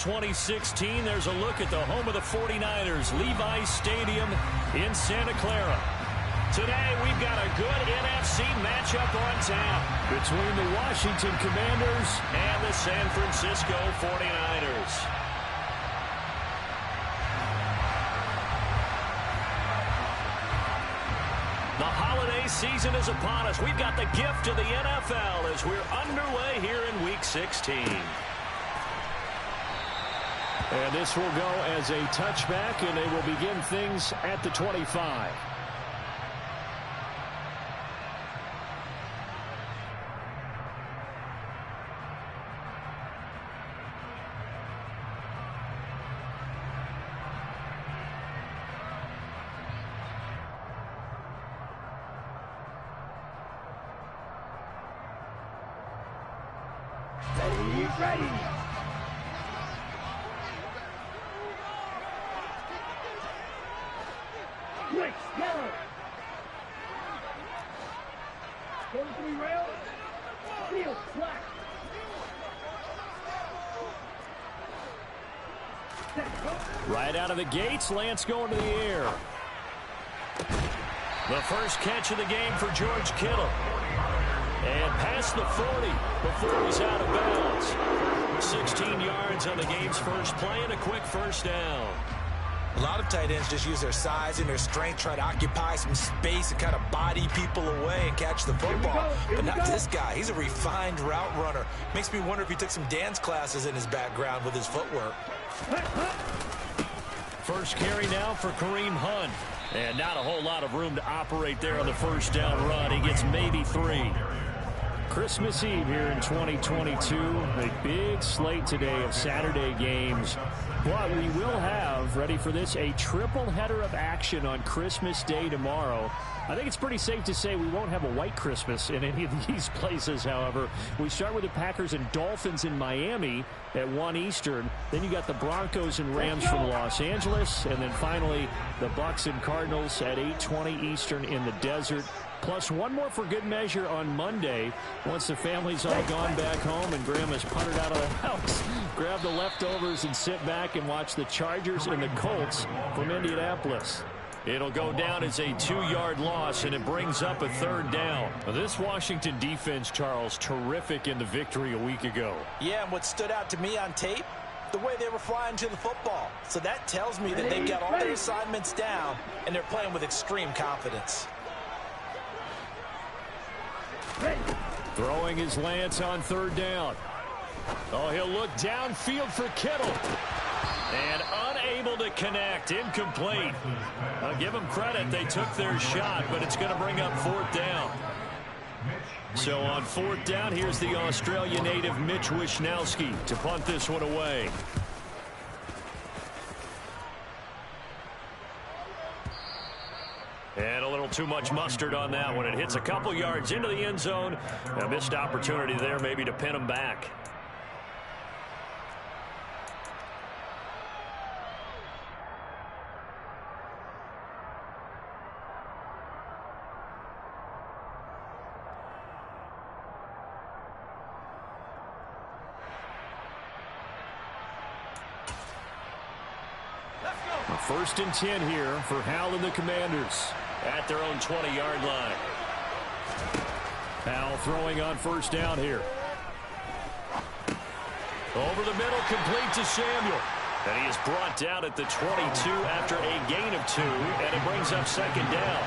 2016, there's a look at the home of the 49ers, Levi's Stadium in Santa Clara. Today, we've got a good NFC matchup on tap between the Washington Commanders and the San Francisco 49ers. The holiday season is upon us. We've got the gift of the NFL as we're underway here in Week 16. And this will go as a touchback, and they will begin things at the 25. Ready. Quick, yellow. Go to 3 rail. Field, slack. Right out of the gates, Lance going to the air. The first catch of the game for George Kittle. And past the 40 before he's out of bounds. 16 yards on the game's first play and a quick first down. A lot of tight ends just use their size and their strength, try to occupy some space and kind of body people away and catch the football. But not this guy. He's a refined route runner. Makes me wonder if he took some dance classes in his background with his footwork. First carry now for Kareem Hunt. And not a whole lot of room to operate there on the first down run. He gets maybe 3. Christmas Eve here in 2022. A big slate today of Saturday games. But we will have, ready for this, a triple header of action on Christmas Day tomorrow. I think it's pretty safe to say we won't have a white Christmas in any of these places, however. We start with the Packers and Dolphins in Miami at 1 Eastern. Then you got the Broncos and Rams from Los Angeles. And then finally, the Bucs and Cardinals at 8:20 Eastern in the desert. Plus one more for good measure on Monday. Once the family's all gone back home and Grandma's puttered out of the house, grab the leftovers and sit back and watch the Chargers and the Colts from Indianapolis. It'll go down as a 2-yard loss, and it brings up a 3rd down. This Washington defense, Charles, terrific in the victory a week ago. Yeah, and what stood out to me on tape, the way they were flying to the football. So that tells me that they've got all their assignments down, and they're playing with extreme confidence. Throwing his Lance on 3rd down. Oh, he'll look downfield for Kittle. And unable to connect. Incomplete. I'll give them credit. They took their shot, but it's going to bring up 4th down. So on 4th down, here's the Australia native Mitch Wishnowsky to punt this one away. And a little too much mustard on that one. It hits a couple yards into the end zone. A missed opportunity there maybe to pin him back. First and 10 here for Howell and the Commanders at their own 20-yard line. Howell throwing on 1st down here. Over the middle, complete to Samuel. And he is brought down at the 22 after a gain of 2, and it brings up 2nd down.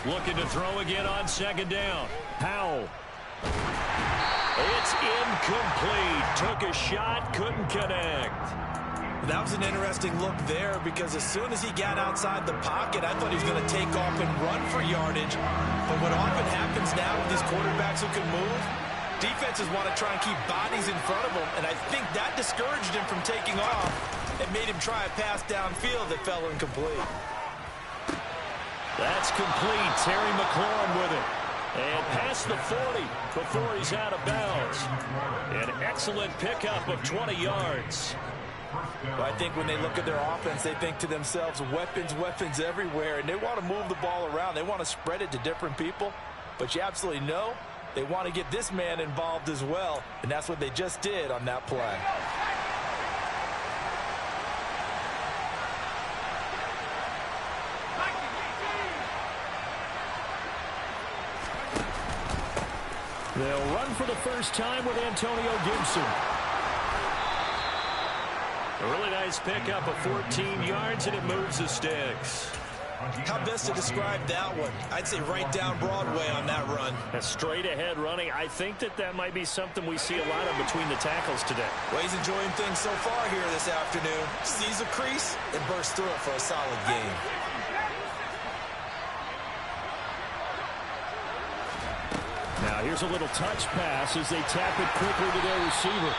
Looking to throw again on 2nd down. Howell. It's incomplete. Took a shot, couldn't connect. That was an interesting look there because as soon as he got outside the pocket, I thought he was going to take off and run for yardage. But what often happens now with these quarterbacks who can move, defenses want to try and keep bodies in front of them, and I think that discouraged him from taking off and made him try a pass downfield that fell incomplete. That's complete. Terry McLaurin with it. And past the 40 before he's out of bounds. An excellent pickup of 20 yards. But I think when they look at their offense, they think to themselves, weapons, weapons everywhere, and they want to move the ball around. They want to spread it to different people, but you absolutely know they want to get this man involved as well, and that's what they just did on that play. They'll run for the first time with Antonio Gibson. A really nice pickup of 14 yards, and it moves the sticks. How best to describe that one? I'd say right down Broadway on that run. A straight ahead running. I think that might be something we see a lot of between the tackles today. Well, he's enjoying things so far here this afternoon. Sees a crease and bursts through it for a solid game. Now here's a little touch pass as they tap it quickly to their receiver.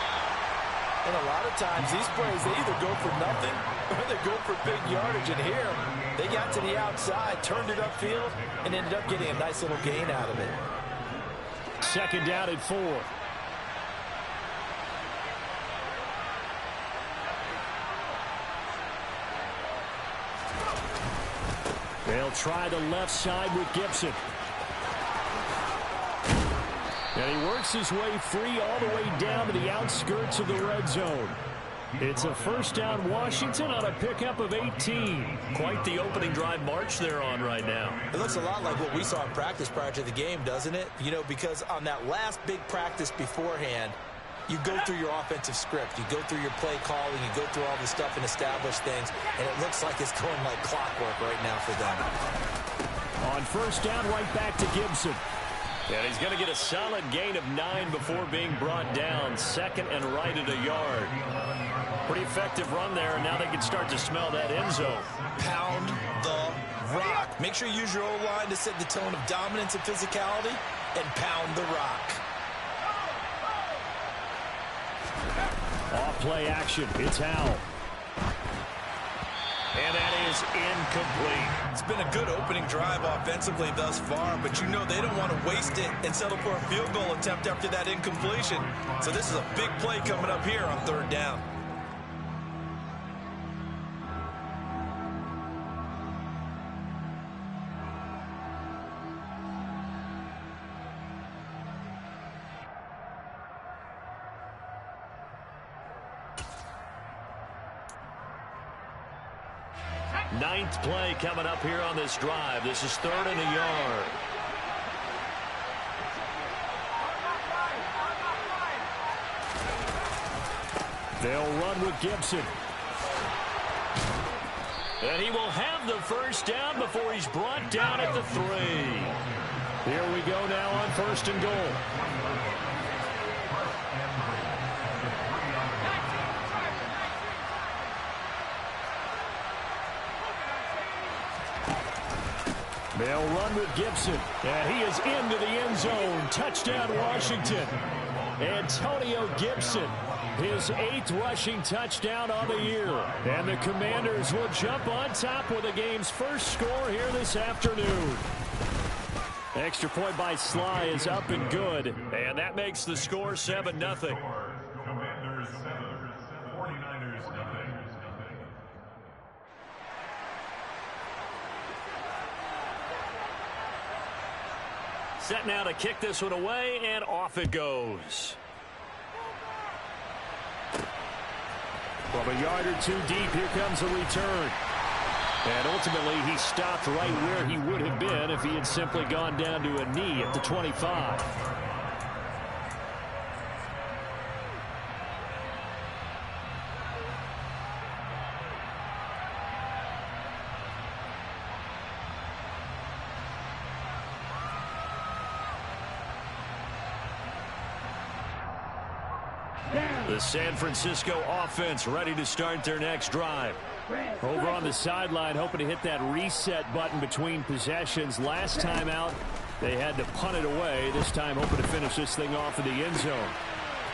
And a lot of times these plays, they either go for nothing or they go for big yardage. And here, they got to the outside, turned it upfield, and ended up getting a nice little gain out of it. Second down and 4. They'll try the left side with Gibson. And he works his way free all the way down to the outskirts of the red zone. It's a first down Washington on a pickup of 18. Quite the opening drive march they're on right now. It looks a lot like what we saw in practice prior to the game, doesn't it? You know, because on that last big practice beforehand, you go through your offensive script. You go through your play calling. You go through all the stuff and establish things. And it looks like it's going like clockwork right now for them. On first down, right back to Gibson. And he's going to get a solid gain of 9 before being brought down. Second and right at a yard. Pretty effective run there, and now they can start to smell that end zone. Pound the rock. Make sure you use your O-line to set the tone of dominance and physicality, and pound the rock. Off play action. It's Howell. And that is incomplete. It's been a good opening drive offensively thus far, but you know they don't want to waste it and settle for a field goal attempt after that incompletion. So this is a big play coming up here on third down. Ninth play coming up here on this drive. This is 3rd and a yard. They'll run with Gibson. And he will have the first down before he's brought down at the 3. Here we go now on 1st and goal. They'll run with Gibson. And he is into the end zone. Touchdown, Washington. Antonio Gibson, his 8th rushing touchdown on the year. And the Commanders will jump on top with the game's first score here this afternoon. Extra point by Sly is up and good. And that makes the score 7-0. Commanders 7, 49ers nothing. Set now to kick this one away, and off it goes. From a yard or 2 deep, here comes a return. And ultimately, he stopped right where he would have been if he had simply gone down to a knee at the 25. The San Francisco offense ready to start their next drive. Over on the sideline, hoping to hit that reset button between possessions. Last time out, they had to punt it away. This time, hoping to finish this thing off in the end zone.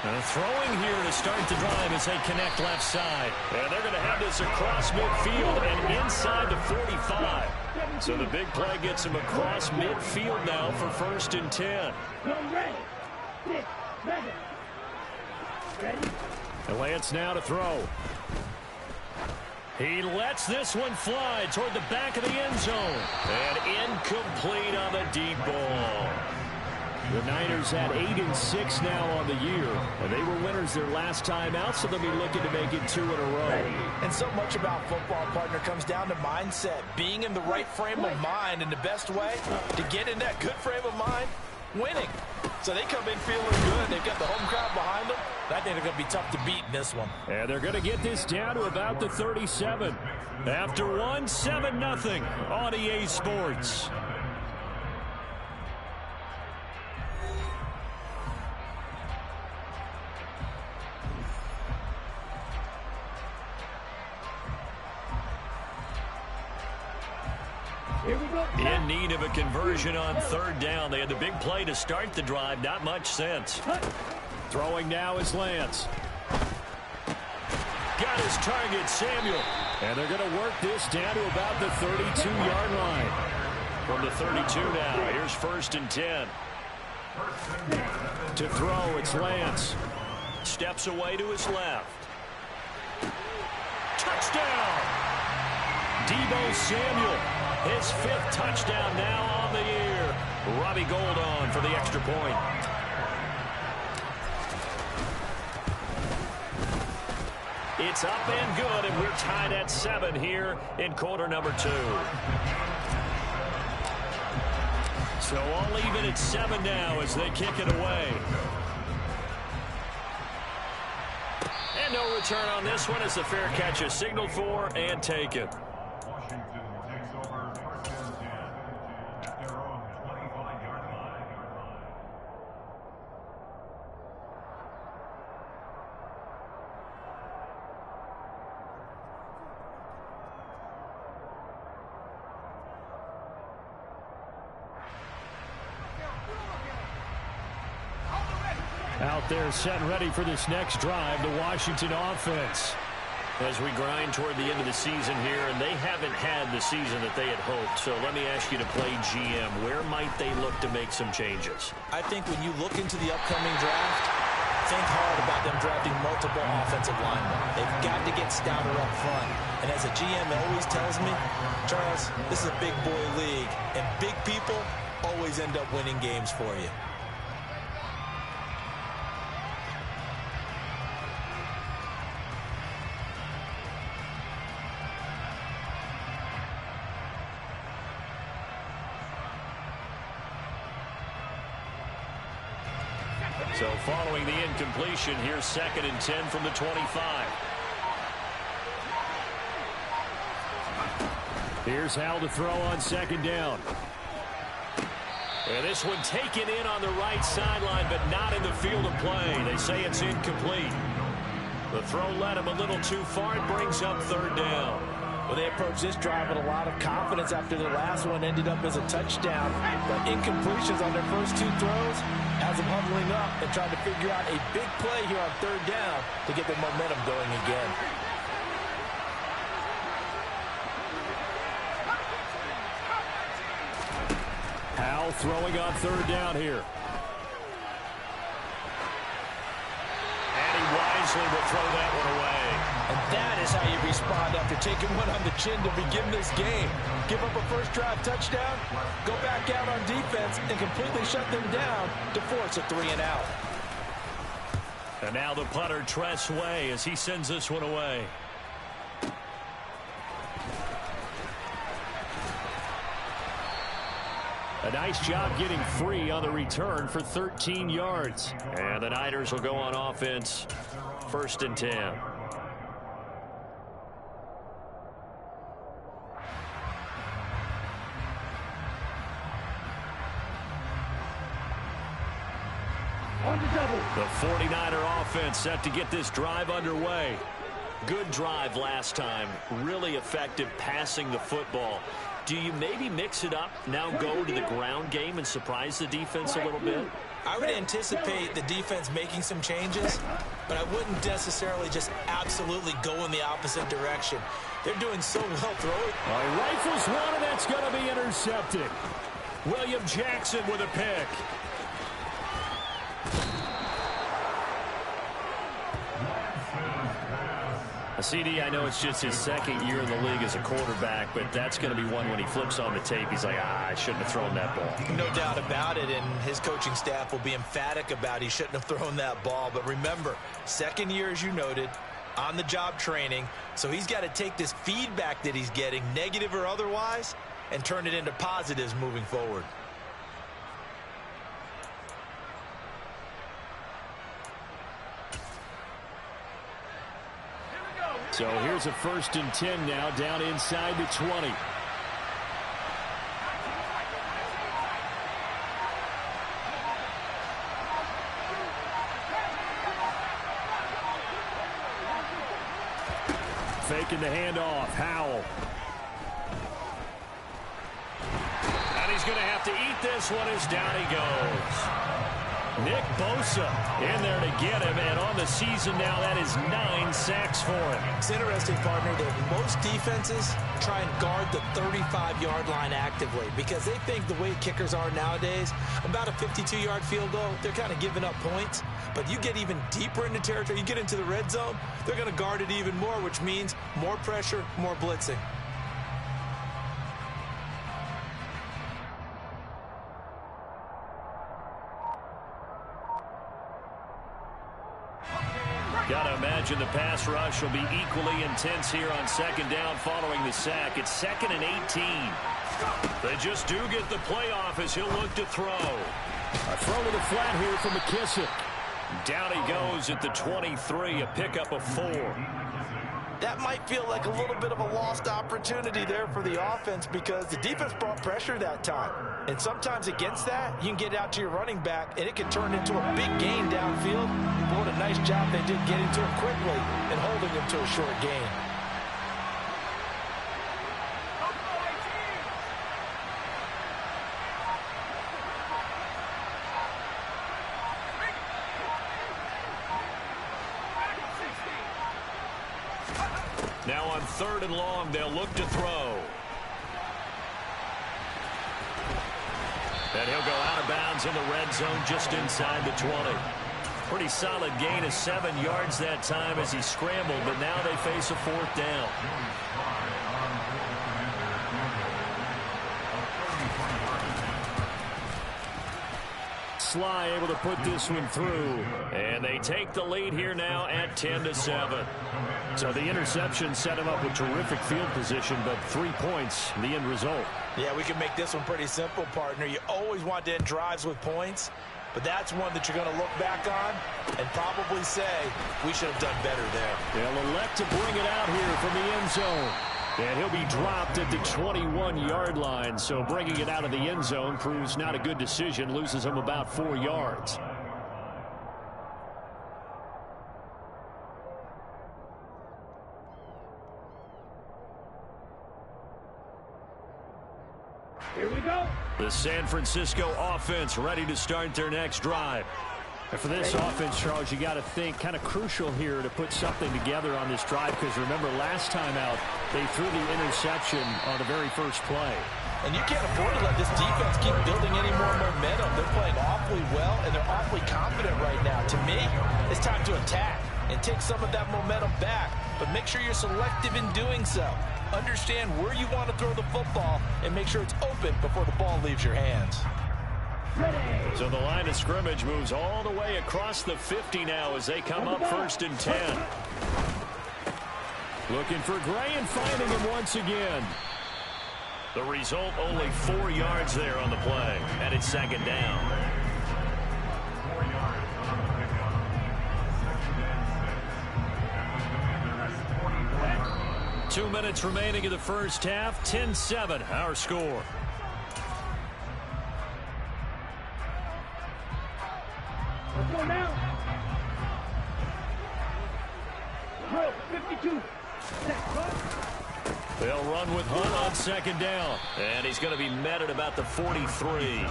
And throwing here to start the drive as they connect left side. And they're going to have this across midfield and inside the 45. So the big play gets them across midfield now for 1st and 10. And Lance now to throw. He lets this one fly toward the back of the end zone. And incomplete on the deep ball. The Niners at 8-6 now on the year. And they were winners their last time out, so they'll be looking to make it 2 in a row. And so much about football, partner, comes down to mindset. Being in the right frame of mind, and the best way to get in that good frame of mind, winning. So they come in feeling good. They've got the home crowd behind them. I think they're going to be tough to beat in this one. And they're going to get this down to about the 37. After 1, 7-0 on EA Sports. In need of a conversion on 3rd down. They had the big play to start the drive. Not much sense. Throwing now is Lance. Got his target, Samuel. And they're going to work this down to about the 32-yard line. From the 32 now, here's 1st and 10. To throw, it's Lance. Steps away to his left. Touchdown! Deebo Samuel. His 5th touchdown now on the year. Robbie Gould on for the extra point. It's up and good, and we're tied at 7 here in quarter number 2. So all even at 7 now as they kick it away. And no return on this one as the fair catch is signaled for and taken. Out there set and ready for this next drive, the Washington offense. As we grind toward the end of the season here, and they haven't had the season that they had hoped. So let me ask you to play GM. Where might they look to make some changes? I think when you look into the upcoming draft, think hard about them drafting multiple offensive linemen. They've got to get stouter up front. And as a GM always tells me, Charles, this is a big boy league, and big people always end up winning games for you. So following the incompletion, here's 2nd and 10 from the 25. Here's Hal to throw on 2nd down. And this one taken in on the right sideline, but not in the field of play. They say it's incomplete. The throw led him a little too far. It brings up 3rd down. Well, they approached this drive with a lot of confidence after the last one ended up as a touchdown. But incompletions on their first 2 throws has them huddling up and trying to figure out a big play here on 3rd down to get the momentum going again. Hal throwing on 3rd down here. And he wisely will throw that one away. And that is how you respond after taking one on the chin to begin this game. Give up a first drive touchdown, go back out on defense, and completely shut them down to force a 3-and-out. And now the punter, Tress Way, as he sends this one away. A nice job getting free on the return for 13 yards. And the Niners will go on offense, 1st and 10. The 49er offense set to get this drive underway. Good drive last time. Really effective passing the football. Do you maybe mix it up, now go to the ground game and surprise the defense a little bit? I would anticipate the defense making some changes, but I wouldn't necessarily just absolutely go in the opposite direction. They're doing so well throwing. Rifles one, and that's going to be intercepted. William Jackson with a pick. CD, I know it's just his second year in the league as a quarterback, but that's going to be one when he flips on the tape. He's like, I shouldn't have thrown that ball. No doubt about it, and his coaching staff will be emphatic about he shouldn't have thrown that ball. But remember, second year, as you noted, on-the-job training, so he's got to take this feedback that he's getting, negative or otherwise, and turn it into positives moving forward. So here's a 1st and 10 now, down inside the 20. Faking the handoff, Howell. And he's going to have to eat this one as down he goes. Nick Bosa in there to get him, and on the season now, that is 9 sacks for him. It's interesting, partner, that most defenses try and guard the 35-yard line actively because they think the way kickers are nowadays, about a 52-yard field goal, they're kind of giving up points. But you get even deeper into territory, you get into the red zone, they're going to guard it even more, which means more pressure, more blitzing. Got to imagine the pass rush will be equally intense here on 2nd down following the sack. It's 2nd and 18. They just do get the playoff as he'll look to throw. A throw to the flat here for McKissick. Down he goes at the 23, a pickup of 4. That might feel like a little bit of a lost opportunity there for the offense because the defense brought pressure that time. And sometimes against that, you can get out to your running back, and it can turn into a big gain downfield. But what a nice job they did getting to him quickly and holding him to a short gain. Now on 3rd and long, they'll look to throw. And he'll go out of bounds in the red zone just inside the 20. Pretty solid gain of 7 yards that time as he scrambled, but now they face a 4th down. Sly able to put this one through, and they take the lead here now at 10-7. So the interception set him up with terrific field position, but 3 points, the end result. Yeah, we can make this one pretty simple, partner. You always want to end drives with points, but that's one that you're going to look back on and probably say, we should have done better there. They'll elect to bring it out here from the end zone. And he'll be dropped at the 21-yard line, so bringing it out of the end zone proves not a good decision, loses him about 4 yards. Here we go. The San Francisco offense ready to start their next drive. And for this offense, Charles, you got to think kind of crucial here to put something together on this drive because remember last time out they threw the interception on the very first play. And you can't afford to let this defense keep building any more momentum. They're playing awfully well, and they're awfully confident right now. To me, it's time to attack and take some of that momentum back, but make sure you're selective in doing so. Understand where you want to throw the football and make sure it's open before the ball leaves your hands. So the line of scrimmage moves all the way across the 50 now as they come up 1st and 10. Looking for Gray and finding him once again. The result, only 4 yards there on the play, and it's 2nd down. Two minutes remaining in the first half, 10-7, our score. Let's go now. Drill, 52. They'll run with Hunt on 2nd down. And he's going to be met at about the 43.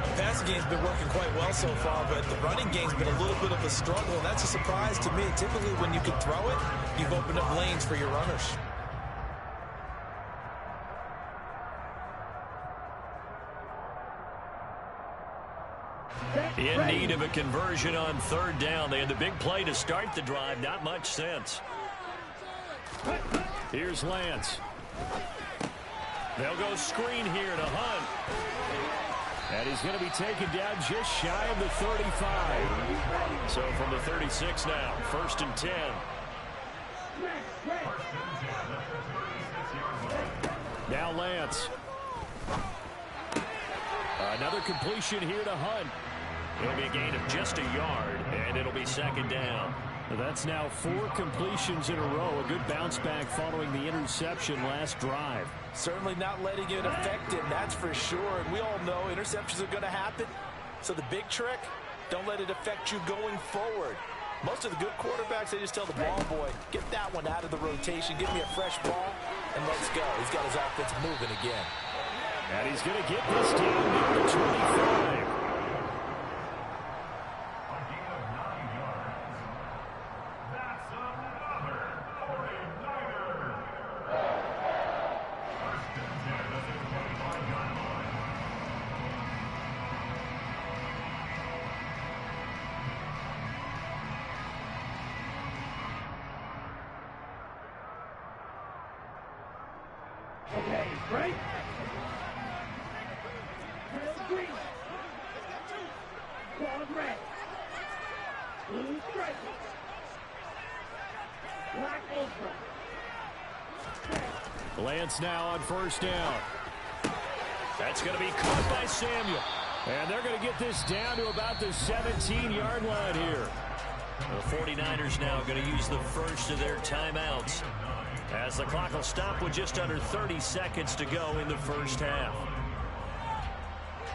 The passing game's been working quite well so far, but the running game's been a little bit of a struggle, and that's a surprise to me. Typically, when you can throw it, you've opened up lanes for your runners. In need of a conversion on 3rd down. They had the big play to start the drive. Not much sense. Here's Lance. They'll go screen here to Hunt. And he's going to be taken down just shy of the 35. So from the 36 now, 1st and 10. Now Lance. Another completion here to Hunt. It'll be a gain of just a yard, and it'll be 2nd down. That's now 4 completions in a row. A good bounce back following the interception last drive. Certainly not letting it affect him, that's for sure. And we all know interceptions are going to happen. So the big trick, don't let it affect you going forward. Most of the good quarterbacks, they just tell the ball boy, get that one out of the rotation, give me a fresh ball, and let's go. He's got his offense moving again. And he's going to get this down near the 25. Okay, break. Green. Claws red. Blue stripe. Black ultra. Lance now on 1st down. That's going to be caught by Samuel. And they're going to get this down to about the 17-yard line here. The 49ers now going to use the first of their timeouts, as the clock will stop with just under 30 seconds to go in the 1st half.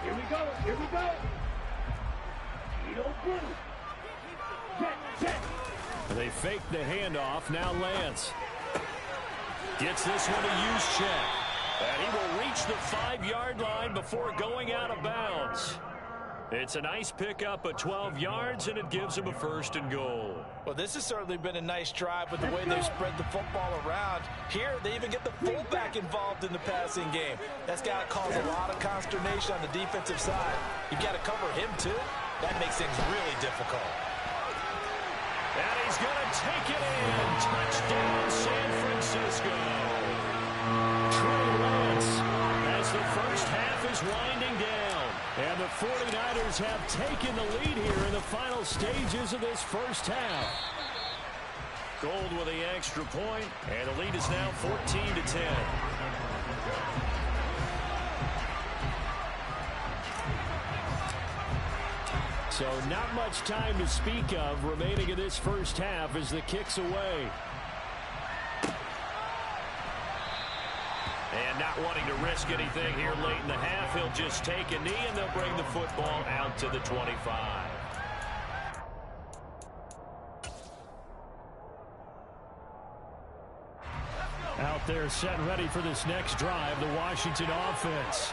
Here we go, here we go. Edo blue. Jet. They fake the handoff. Now Lance gets this one to Juszczyk. And he will reach the 5-yard line before going out of bounds. It's a nice pickup of 12 yards, and it gives him a 1st and goal. Well, this has certainly been a nice drive with the way they've spread the football around. Here, they even get the fullback involved in the passing game. That's got to cause a lot of consternation on the defensive side. You've got to cover him, too. That makes things really difficult. And he's going to take it in. Touchdown, San Francisco. Trey Lance, as the 1st half is winding down. And the 49ers have taken the lead here in the final stages of this 1st half. Gold with the extra point, and the lead is now 14-10. So not much time to speak of remaining in this 1st half as the kick's away. And not wanting to risk anything here late in the half, he'll just take a knee, and they'll bring the football out to the 25. Out there set and ready for this next drive, the Washington offense.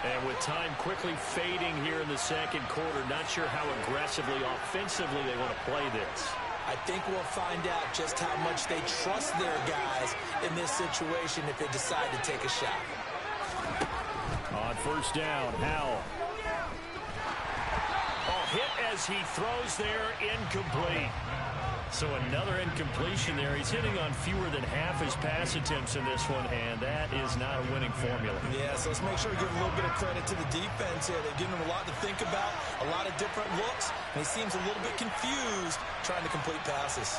And with time quickly fading here in the 2nd quarter, not sure how aggressively, offensively they want to play this. I think we'll find out just how much they trust their guys in this situation if they decide to take a shot. On 1st down, Howell. Oh, hit as he throws there, incomplete. So another incompletion there. He's hitting on fewer than half his pass attempts in this one, and that is not a winning formula. Yeah, so let's make sure we give a little bit of credit to the defense here. They've given him a lot to think about, a lot of different looks, and he seems a little bit confused trying to complete passes.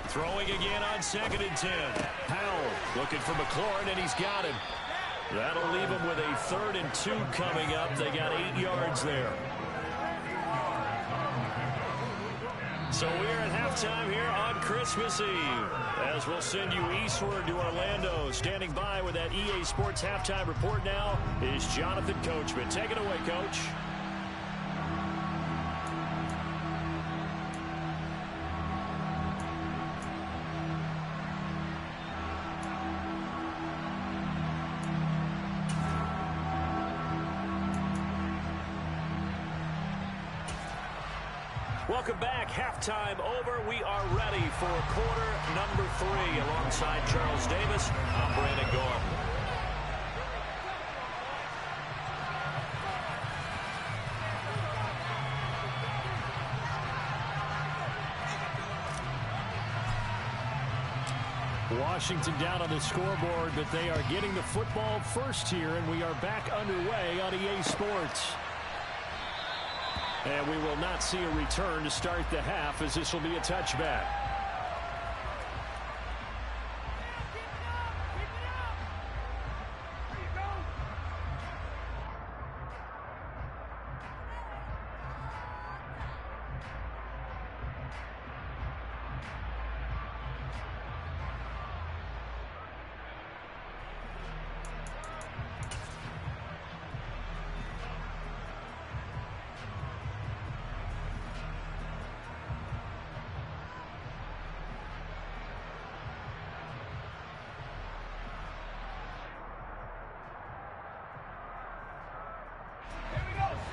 Throwing again on 2nd and 10. Howell looking for McLaurin, and he's got him. That'll leave him with a 3rd and 2 coming up. They got 8 yards there. So we're at halftime here on Christmas Eve, as we'll send you eastward to Orlando. Standing by with that EA Sports halftime report now is Jonathan Coachman. Take it away, Coach. Welcome back. Halftime over. We are ready for quarter number 3. Alongside Charles Davis, I'm Brandon Gordon. Washington down on the scoreboard, but they are getting the football first here, and we are back underway on EA Sports. And we will not see a return to start the half, as this will be a touchback.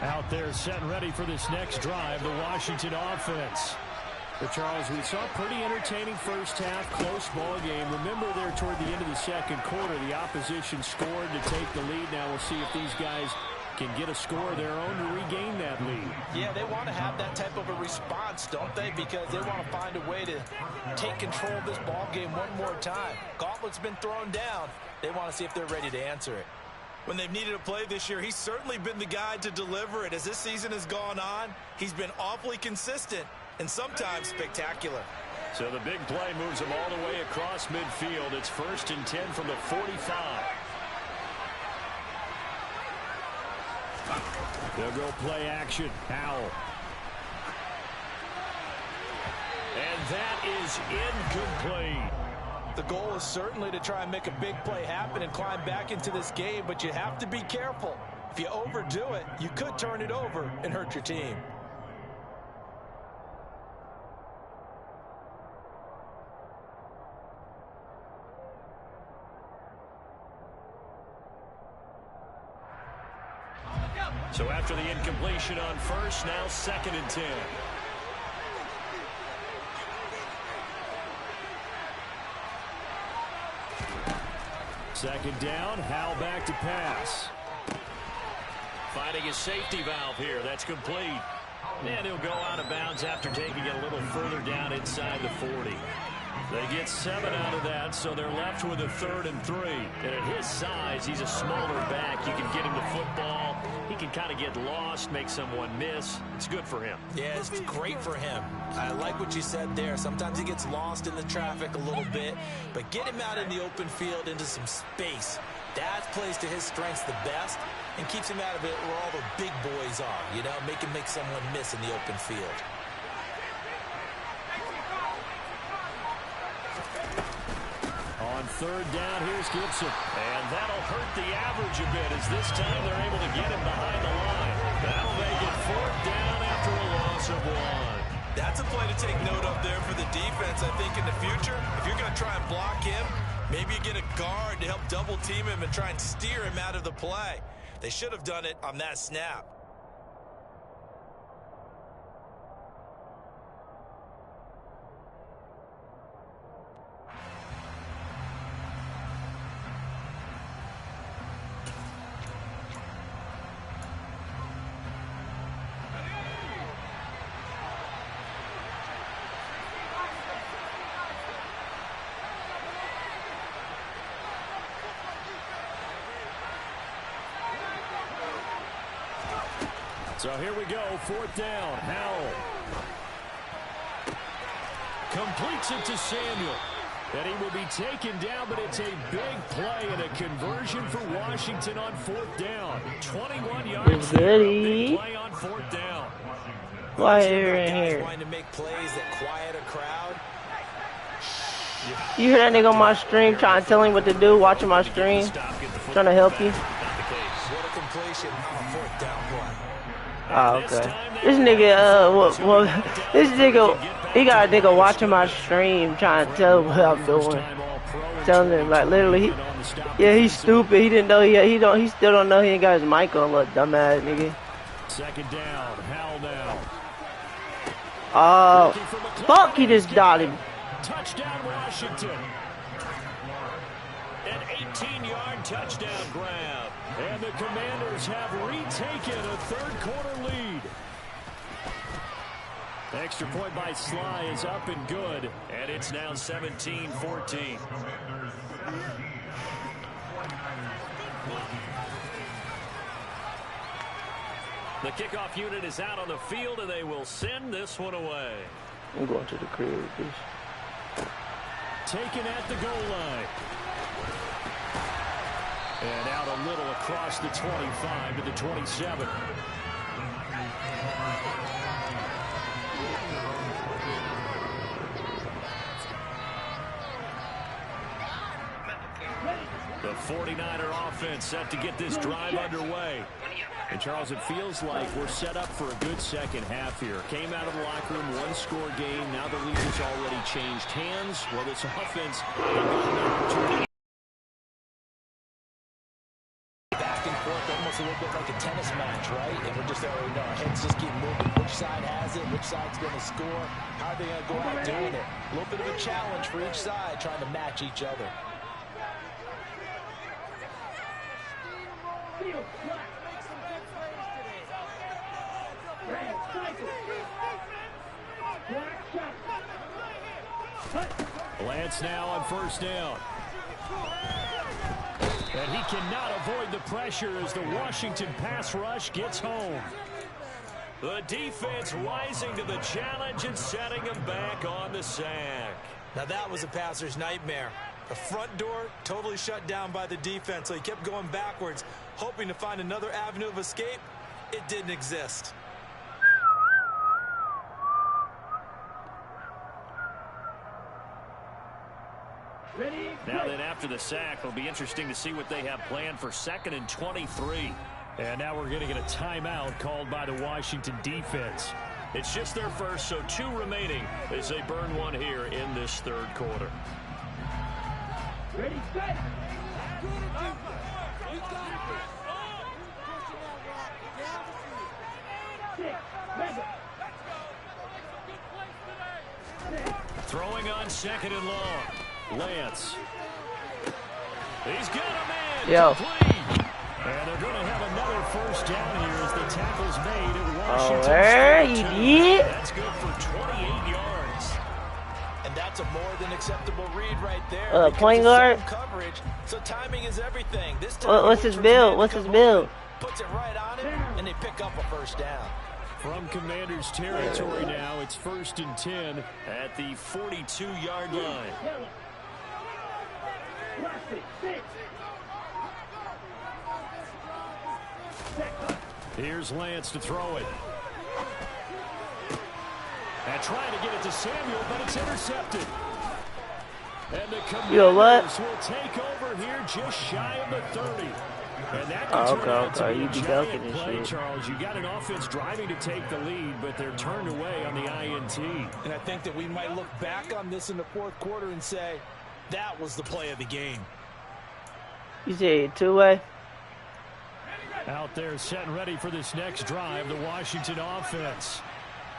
Out there set and ready for this next drive, the Washington offense. But Charles, we saw a pretty entertaining first half, close ball game. Remember there toward the end of the second quarter, the opposition scored to take the lead. Now we'll see if these guys can get a score of their own to regain that lead. Yeah, they want to have that type of a response, don't they? Because they want to find a way to take control of this ball game one more time. Gauntlet's been thrown down. They want to see if they're ready to answer it. When they've needed a play this year, he's certainly been the guy to deliver it. As this season has gone on, he's been awfully consistent and sometimes spectacular. So the big play moves him all the way across midfield. It's 1st and 10 from the 45. They'll go play action. Howell. And that is incomplete. The goal is certainly to try and make a big play happen and climb back into this game, but you have to be careful. If you overdo it, you could turn it over and hurt your team. So after the incompletion on first, now 2nd and 10. Second down, Howell back to pass. Finding a safety valve here. That's complete. And he'll go out of bounds after taking it a little further down inside the 40. They get 7 out of that, so they're left with a 3rd and 3. And at his size, he's a smaller back. You can get him the football. He can kind of get lost, make someone miss. It's good for him. Yeah, it's great for him. I like what you said there. Sometimes he gets lost in the traffic a little bit, but get him out in the open field into some space. That plays to his strengths the best and keeps him out of it where all the big boys are, you know, make him make someone miss in the open field. On 3rd down, here's Gibson. And that'll hurt the average a bit, as this time they're able to get him behind the line. That'll make it 4th down after a loss of 1. That's a play to take note of there for the defense, I think, in the future. If you're going to try and block him, maybe you get a guard to help double team him and try and steer him out of the play. They should have done it on that snap. So here we go, 4th down. Howell completes it to Samuel. And he will be taken down, but it's a big play and a conversion for Washington on 4th down. 21 yards there, a big play on 4th down. Why are you in here? Trying to make plays that quiet a crowd. You hear that nigga on my stream trying to tell him what to do, watching my stream, trying to help you? What a completion on 4th down play. Oh, okay. This nigga, this nigga, he got a nigga watching my stream trying to tell him what I'm doing. Telling him, like, literally, he's stupid. He didn't know, he still don't know he ain't got his mic on, little dumbass nigga. 2nd down, Howell now. Fuck, he just dotted him. Touchdown, Washington. An 18-yard touchdown grab. And the Commanders have retaken a third-quarter lead. Extra point by Sly is up and good. And it's now 17-14. The kickoff unit is out on the field, and they will send this one away. I'm going to the crib, bitch. Taken at the goal line. And out a little across the 25 to the 27. The 49er offense set to get this drive underway. And, Charles, it feels like we're set up for a good second half here. Came out of the locker room, one-score game. Now the lead has already changed hands. Well, this offense, back and forth, almost a little bit like a tennis match, right? And we're just already know our heads just keep moving. Which side has it? Which side's going to score? How are they going to go out doing it? A little bit of a challenge for each side, trying to match each other. Lance now on first down. And he cannot avoid the pressure as the Washington pass rush gets home. The defense rising to the challenge and setting him back on the sack. Now that was a passer's nightmare. The front door totally shut down by the defense, so he kept going backwards, hoping to find another avenue of escape. It didn't exist. Now then, after the sack, it'll be interesting to see what they have planned for 2nd and 23. And now we're going to get a timeout called by the Washington defense. It's just their first, so 2 remaining as they burn one here in this third quarter. Ready, set. Throwing on 2nd and long. Lance. He's got a man. Yo. Complete. And they're going to have another first down here as the tackle's made at Washington. there he did. That's good for 28 yards. And that's a more than acceptable read right there. Point guard. Coverage, so timing is everything. This time What's his build? What's his build? Puts it right on him, and they pick up a first down. From Commanders territory now, it's 1st and 10 at the 42-yard line. Here's Lance to throw it. And trying to get it to Samuel, but it's intercepted. And the Commanders will take over here just shy of the 30. And that could turn out to be a giant play, Charles. You got an offense driving to take the lead, but they're turned away on the INT. And I think that we might look back on this in the fourth quarter and say, that was the play of the game. You say two-way? Out there setting ready for this next drive, the Washington offense.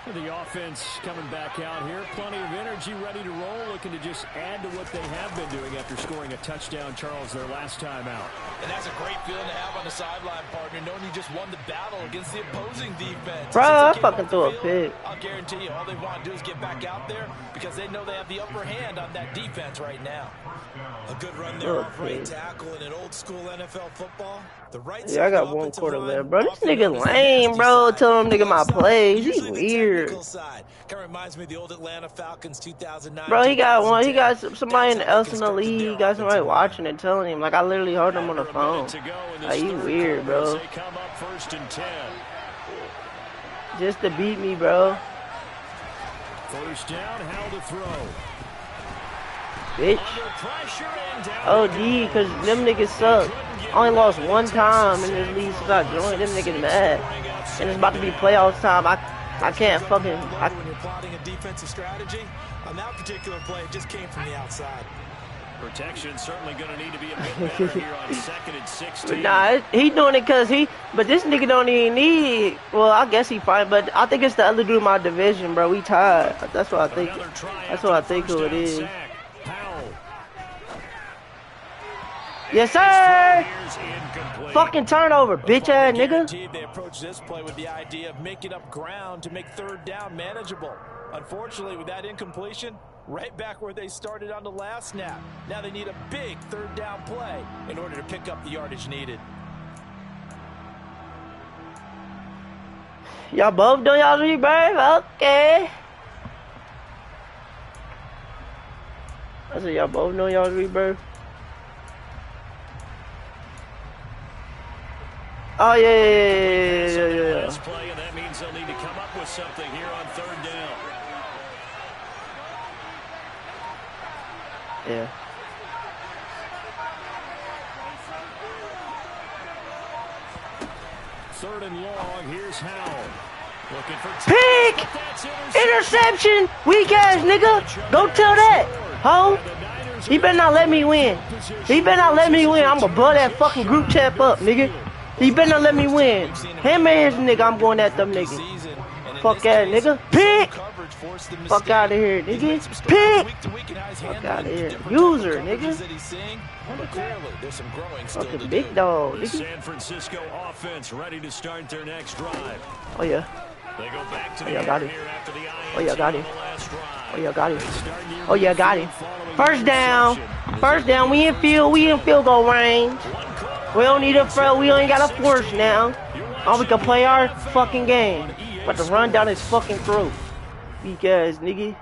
The offense coming back out here. Plenty of energy, ready to roll, looking to just add to what they have been doing after scoring a touchdown, Charles, their last time out. And that's a great feeling to have on the sideline, partner, knowing you just won the battle against the opposing defense. Bro, I fucking threw a pick. I'll guarantee you all they want to do is get back out there because they know they have the upper hand on that defense right now. A good run there off right tackle in an old school NFL football. The right I got 1 quarter left, bro. This nigga lame, bro. Tell him nigga my plays. He's weird. Kind of reminds me of the old Atlanta Falcons 2009. Bro, he got one. He got somebody else in the league. He got somebody watching and telling him. Like, I literally heard him on the phone. Like, he weird, bro. Just to beat me, bro. First down, how to throw. Bitch. OD, because them niggas suck. I only lost 1 time in this league since I joined. Them niggas mad. And it's about to be playoffs time. I can't fucking... When you're plotting a defensive strategy, on that particular play, it just came from the outside. Protection certainly going to need to be a bit better here on 2nd and 16. Nah, he doing it because but this nigga don't even need, well, I guess he fine, but I think it's the other dude in my division, bro. We tied. That's what I think. That's what I think who it is. Yes, sir! Fucking turnover, bitch ass nigga. They approach this play with the idea of making up ground to make 3rd down manageable. Unfortunately, with that incompletion, right back where they started on the last snap. Now they need a big 3rd down play in order to pick up the yardage needed. Y'all both doing y'all's rebirth? Okay. I said y'all both doing y'all's rebirth. Oh yeah. Last play, and that means they'll need to come up with something here on 3rd down. Yeah. Third and long. Here's Howell. Looking for pick! Interception! Weak ass nigga! Go tell that! Ho! He better not let me win. He better not let me win. I'm gonna blow that fucking group chat up, nigga. He better not let me win. Him and his nigga, I'm going at them nigga. Fuck that nigga. Pick! Fuck out of here, nigga. Pick! Fuck out of here. User, nigga. Fucking big dog, nigga. San Francisco offense ready to start their next drive. Oh yeah. They go back to oh yeah, got him. Oh yeah, got him. Oh yeah, got him. Oh yeah, got him. First down. First down. We in field goal range. We don't need a throw. We ain't got a force now. Oh, we can play our fucking game. About to run down his fucking throat. Weak ass nigga.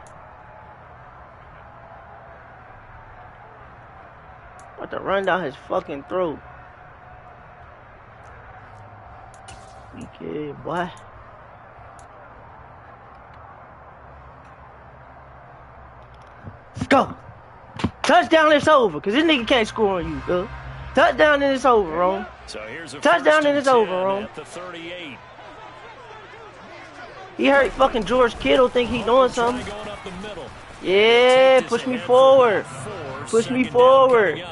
About to run down his fucking throat. Weak ass boy. Let's go. Touchdown, it's over. Cause this nigga can't score on you, dude. Touchdown and it's over, Rome. So here's a touchdown and it's over, Rome. At the 38. He heard fucking George Kittle think he doing something. Yeah, push me forward. Push me forward.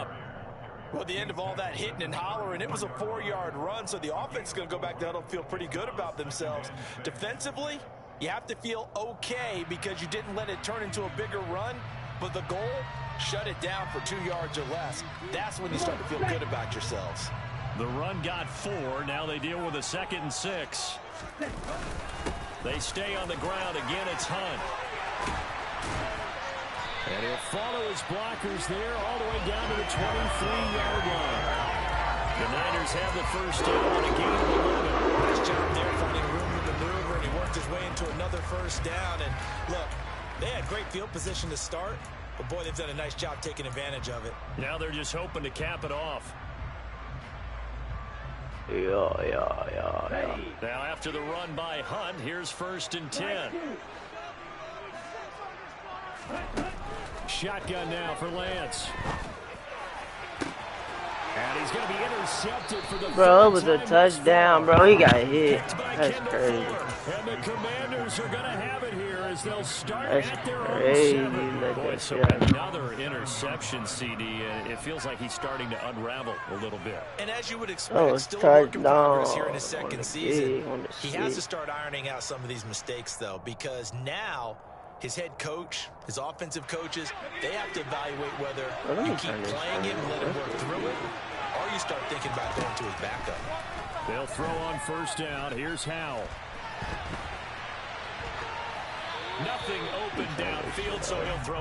Well, at the end of all that hitting and hollering, it was a 4-yard run, so the offense is going to go back down and feel pretty good about themselves. Defensively, you have to feel okay because you didn't let it turn into a bigger run, but the goal, shut it down for 2 yards or less. That's when you start to feel good about yourselves. The run got 4. Now they deal with a 2nd and 6. They stay on the ground. Again, it's Hunt. And he'll follow his blockers there all the way down to the 23-yard line. The Niners have the first down and a gain of 11. Nice job there finding room to maneuver, and he worked his way into another first down. And look, they had great field position to start, but boy, they've done a nice job taking advantage of it. Now they're just hoping to cap it off. Yeah. Now after the run by Hunt, here's 1st and 10. Shotgun now for Lance. And he's going to be intercepted for the bro, it was a touchdown, bro. He got hit. That's crazy. And the Commanders are going to have it here as they'll start at their crazy. own 7. Boy, so another interception, CD. It feels like he's starting to unravel a little bit. And as you would expect, still a work in progress here in his 2nd season. He has to start ironing out some of these mistakes, though, because now his head coach, his offensive coaches, they have to evaluate whether you keep playing him and let him work through it, or you start thinking about going to his backup. They'll throw on 1st down. Here's Howell. Nothing open downfield, so he'll throw